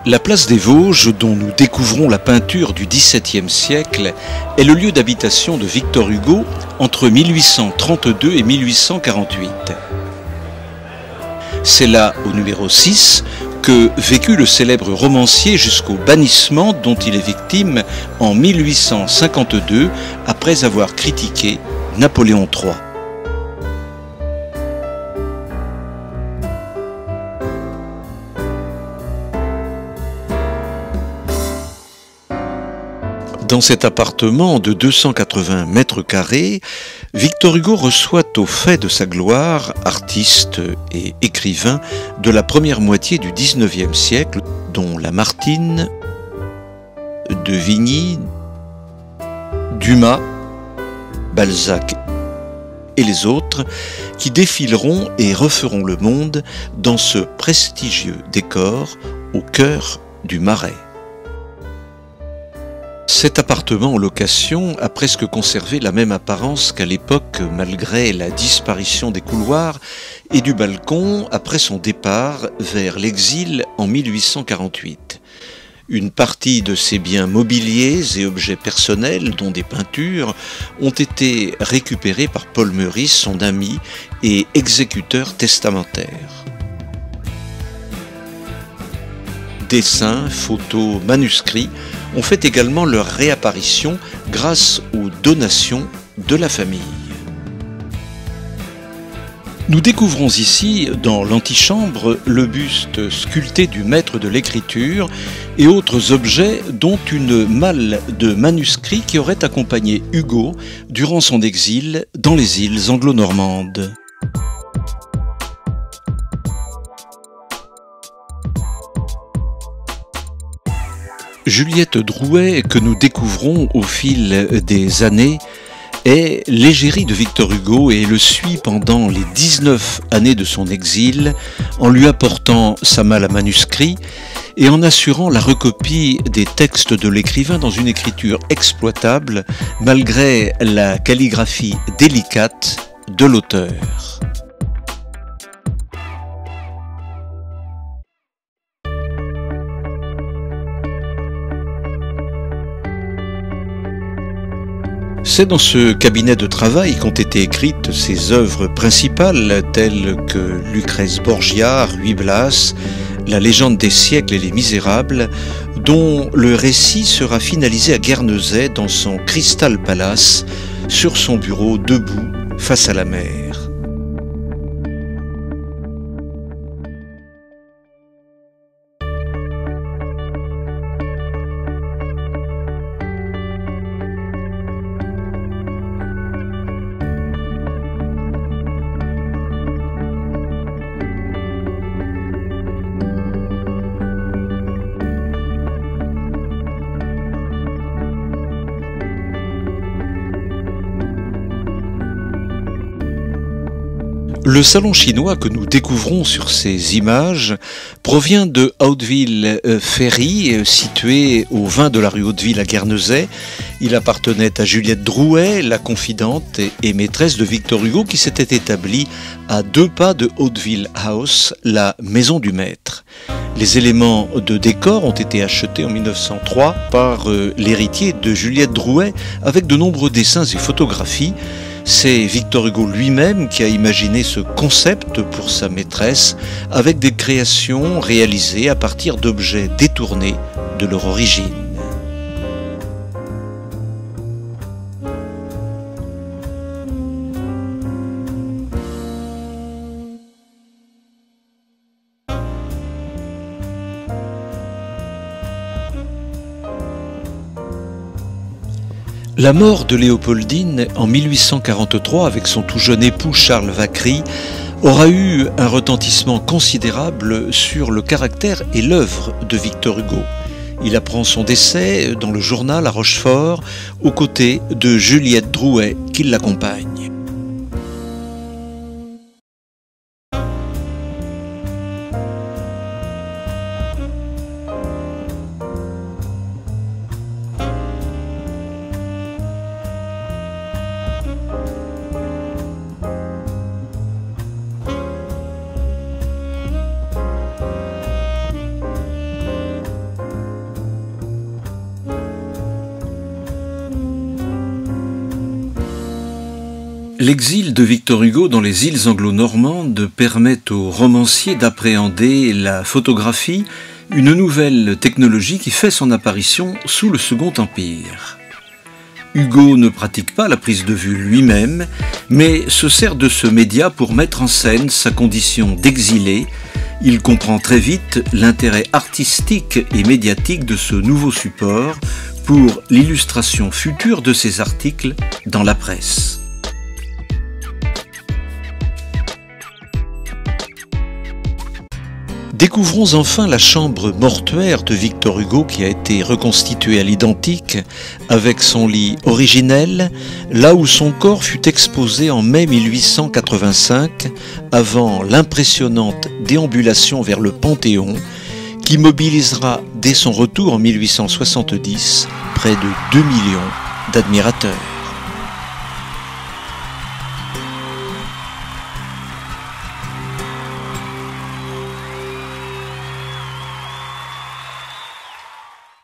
La place des Vosges, dont nous découvrons la peinture du XVIIe siècle, est le lieu d'habitation de Victor Hugo entre 1832 et 1848. C'est là, au numéro 6, que vécut le célèbre romancier jusqu'au bannissement dont il est victime en 1852 après avoir critiqué Napoléon III. Dans cet appartement de 280 mètres carrés, Victor Hugo reçoit au fait de sa gloire artiste et écrivain de la première moitié du XIXe siècle, dont Lamartine, de Vigny, Dumas, Balzac et les autres, qui défileront et referont le monde dans ce prestigieux décor au cœur du Marais. Cet appartement en location a presque conservé la même apparence qu'à l'époque, malgré la disparition des couloirs et du balcon après son départ vers l'exil en 1848. Une partie de ses biens mobiliers et objets personnels, dont des peintures, ont été récupérés par Paul Meurice, son ami et exécuteur testamentaire. Dessins, photos, manuscrits ont fait également leur réapparition grâce aux donations de la famille. Nous découvrons ici, dans l'antichambre, le buste sculpté du maître de l'écriture et autres objets, dont une malle de manuscrits qui aurait accompagné Hugo durant son exil dans les îles anglo-normandes. Juliette Drouet, que nous découvrons au fil des années, est l'égérie de Victor Hugo et le suit pendant les 19 années de son exil, en lui apportant sa malle à manuscrits et en assurant la recopie des textes de l'écrivain dans une écriture exploitable, malgré la calligraphie délicate de l'auteur. C'est dans ce cabinet de travail qu'ont été écrites ses œuvres principales, telles que Lucrèce Borgia, Ruy Blas, La légende des siècles et les Misérables, dont le récit sera finalisé à Guernesey dans son Crystal Palace, sur son bureau debout face à la mer. Le salon chinois que nous découvrons sur ces images provient de Hauteville-Ferry, situé au 20 de la rue Hauteville à Guernesey. Il appartenait à Juliette Drouet, la confidente et maîtresse de Victor Hugo, qui s'était établie à 2 pas de Hauteville House, la maison du maître. Les éléments de décor ont été achetés en 1903 par l'héritier de Juliette Drouet, avec de nombreux dessins et photographies. C'est Victor Hugo lui-même qui a imaginé ce concept pour sa maîtresse, avec des créations réalisées à partir d'objets détournés de leur origine. La mort de Léopoldine en 1843 avec son tout jeune époux Charles Vacquerie aura eu un retentissement considérable sur le caractère et l'œuvre de Victor Hugo. Il apprend son décès dans le journal à Rochefort aux côtés de Juliette Drouet qui l'accompagne. L'exil de Victor Hugo dans les îles anglo-normandes permet au romancier d'appréhender la photographie, une nouvelle technologie qui fait son apparition sous le Second Empire. Hugo ne pratique pas la prise de vue lui-même, mais se sert de ce média pour mettre en scène sa condition d'exilé. Il comprend très vite l'intérêt artistique et médiatique de ce nouveau support pour l'illustration future de ses articles dans la presse. Découvrons enfin la chambre mortuaire de Victor Hugo qui a été reconstituée à l'identique avec son lit originel, là où son corps fut exposé en mai 1885 avant l'impressionnante déambulation vers le Panthéon qui mobilisera dès son retour en 1870 près de 2 millions d'admirateurs.